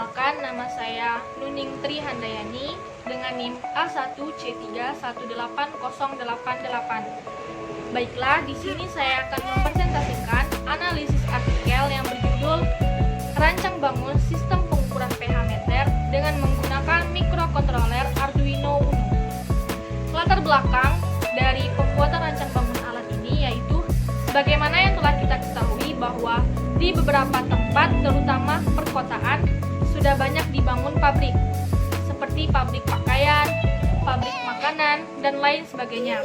Perkenalkan, nama saya Nuning Tri Handayani dengan NIM A1C3180888. Baiklah, di sini saya akan mempresentasikan analisis artikel yang berjudul Rancang bangun sistem pengukuran pH meter dengan menggunakan mikrokontroler Arduino Uno. Latar belakang dari pembuatan rancang bangun alat ini yaitu sebagaimana yang telah kita ketahui bahwa di beberapa tempat, terutama perkotaan, sudah banyak dibangun pabrik, seperti pabrik pakaian, pabrik makanan, dan lain sebagainya.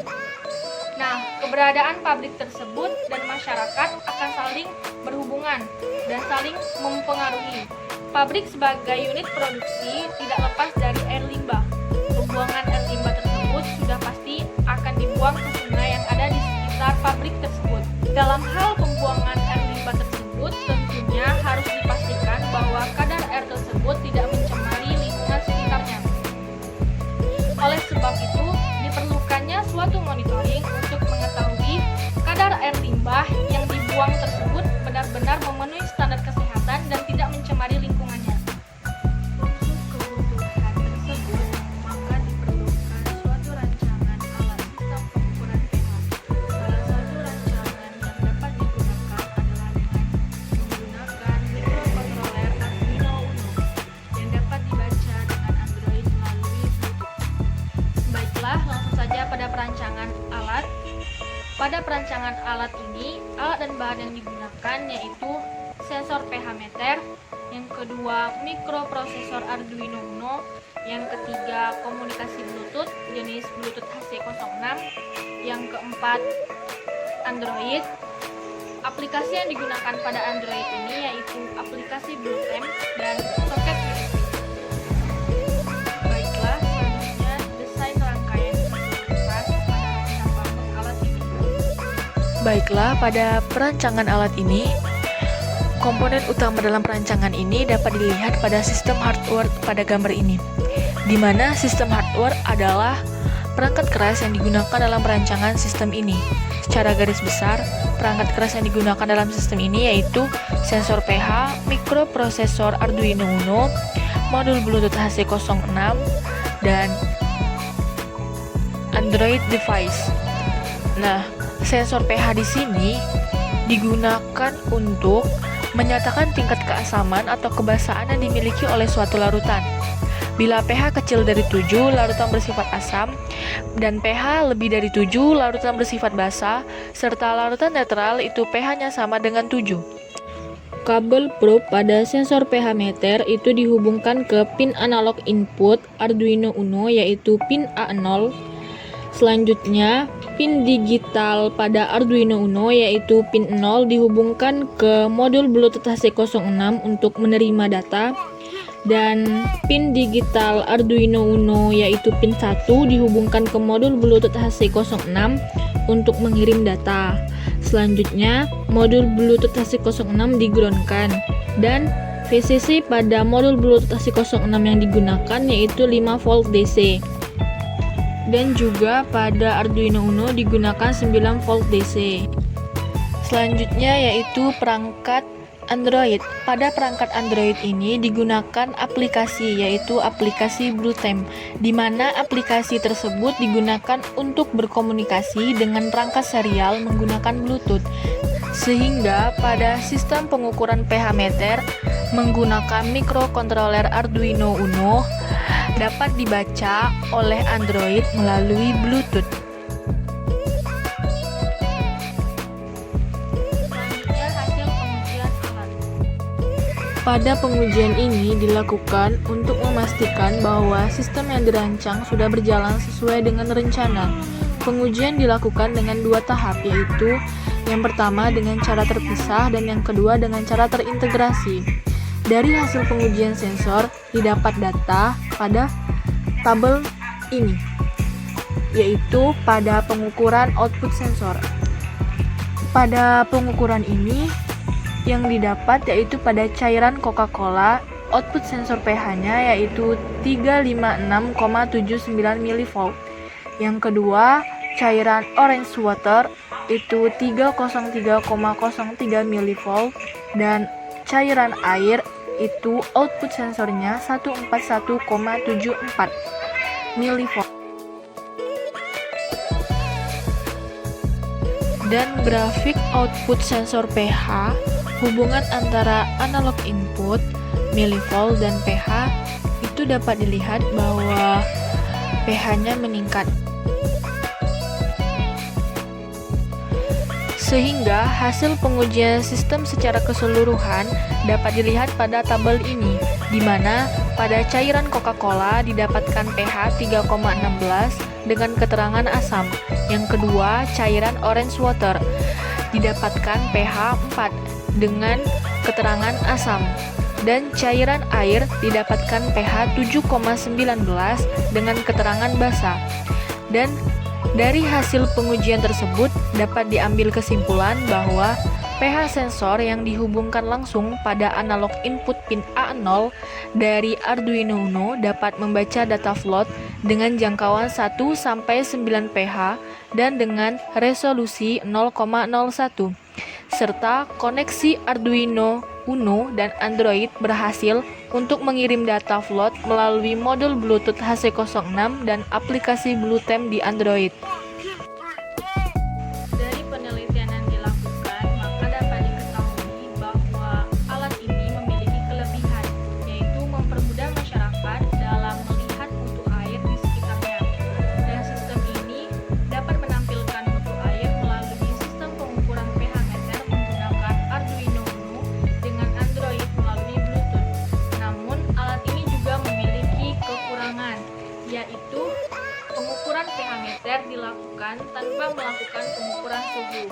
Nah, keberadaan pabrik tersebut dan masyarakat akan saling berhubungan dan saling mempengaruhi. Pabrik sebagai unit produksi tidak lepas dari air limbah. Pembuangan air limbah tersebut sudah pasti akan dibuang ke sungai yang ada di sekitar pabrik tersebut. Dalam hal pembuangan air limbah tersebut, tentunya harus dipastikan bahwa kadar air tersebut tidak mencemari lingkungan sekitarnya. Oleh sebab itu, diperlukannya suatu monitoring untuk mengetahui kadar air limbah yang dibuang tersebut benar-benar memenuhi standar kesehatan dan tidak mencemari lingkungannya. Untuk kebutuhan tersebut, maka diperlukan suatu rancangan alat sistem pengukuran pH. Salah satu rancangan yang dapat digunakan adalah dengan menggunakan mikrokontroler Arduino Uno yang dapat dibaca dengan Android melalui Bluetooth. Baiklah, langsung saja pada perancangan alat. Pada perancangan alat ini, alat dan bahan yang digunakan yaitu sensor pH meter, yang kedua mikroprosesor Arduino Uno, yang ketiga komunikasi Bluetooth jenis Bluetooth HC06, yang keempat Android. Aplikasi yang digunakan pada Android ini yaitu aplikasi Bluetooth dan soket USB. Baiklah, selanjutnya desain rangkaian keseluruhan pada rancang bangun alat ini. Baiklah, pada perancangan alat ini, komponen utama dalam perancangan ini dapat dilihat pada sistem hardware pada gambar ini, di mana sistem hardware adalah perangkat keras yang digunakan dalam perancangan sistem ini. Secara garis besar, perangkat keras yang digunakan dalam sistem ini yaitu sensor pH, mikroprosesor Arduino Uno, modul Bluetooth HC06, dan Android device. Nah, sensor pH di sini digunakan untuk menyatakan tingkat keasaman atau kebasahan yang dimiliki oleh suatu larutan. Bila pH kecil dari 7, larutan bersifat asam, dan pH lebih dari 7, larutan bersifat basa, serta larutan netral itu pH-nya sama dengan 7. Kabel probe pada sensor pH meter itu dihubungkan ke pin analog input Arduino Uno yaitu pin A0. Selanjutnya, pin digital pada Arduino Uno yaitu pin 0 dihubungkan ke modul Bluetooth HC06 untuk menerima data, dan pin digital Arduino Uno yaitu pin 1 dihubungkan ke modul Bluetooth HC06 untuk mengirim data. Selanjutnya, modul Bluetooth HC06 digroundkan, dan VCC pada modul Bluetooth HC06 yang digunakan yaitu 5 volt DC. Dan juga pada Arduino Uno digunakan 9 volt DC. Selanjutnya yaitu perangkat Android. Pada perangkat Android ini digunakan aplikasi yaitu aplikasi Bluetooth, di mana aplikasi tersebut digunakan untuk berkomunikasi dengan perangkat serial menggunakan Bluetooth. Sehingga pada sistem pengukuran pH meter menggunakan mikrokontroler Arduino Uno dapat dibaca oleh Android melalui Bluetooth. Selanjutnya, hasil pengujian alat. Pada pengujian ini dilakukan untuk memastikan bahwa sistem yang dirancang sudah berjalan sesuai dengan rencana. Pengujian dilakukan dengan 2 tahap, yaitu yang pertama dengan cara terpisah dan yang kedua dengan cara terintegrasi. Dari hasil pengujian sensor didapat data pada tabel ini, yaitu pada pengukuran output sensor. Pada pengukuran ini yang didapat yaitu pada cairan Coca-Cola, output sensor pH-nya yaitu 356,79 mV. Yang kedua, cairan orange water itu 303,03 mV, dan cairan air itu output sensornya 141,74 milivolt. Dan grafik output sensor pH, hubungan antara analog input, milivolt, dan pH itu dapat dilihat bahwa pH-nya meningkat. Sehingga hasil pengujian sistem secara keseluruhan dapat dilihat pada tabel ini, di mana pada cairan Coca-Cola didapatkan pH 3,16 dengan keterangan asam. Yang kedua, cairan orange water didapatkan pH 4 dengan keterangan asam. Dan cairan air didapatkan pH 7,19 dengan keterangan basa. Dan dari hasil pengujian tersebut dapat diambil kesimpulan bahwa pH sensor yang dihubungkan langsung pada analog input pin A0 dari Arduino Uno dapat membaca data float dengan jangkauan 1 sampai 9 pH dan dengan resolusi 0,01. Serta koneksi Arduino Uno dan Android berhasil untuk mengirim data float melalui modul Bluetooth HC06 dan aplikasi Bluetooth di Android. Dari penelitian yang dilakukan, maka dapat diketahui bahwa alat ini memiliki kelebihan, yaitu mempermudah masyarakat dalam melihat mutu air di sekitarnya. Dan sistem ini dapat menampilkan mutu air melalui sistem pengukuran pH meter menggunakan Arduino Uno dengan Android melalui Bluetooth. Namun, alat ini juga memiliki kekurangan, yaitu pengukuran pH meter dilakukan tanpa melakukan pengukuran suhu,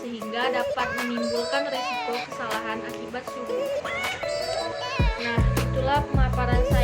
sehingga dapat menimbulkan resiko kesalahan akibat suhu. Nah, itulah pemaparan saya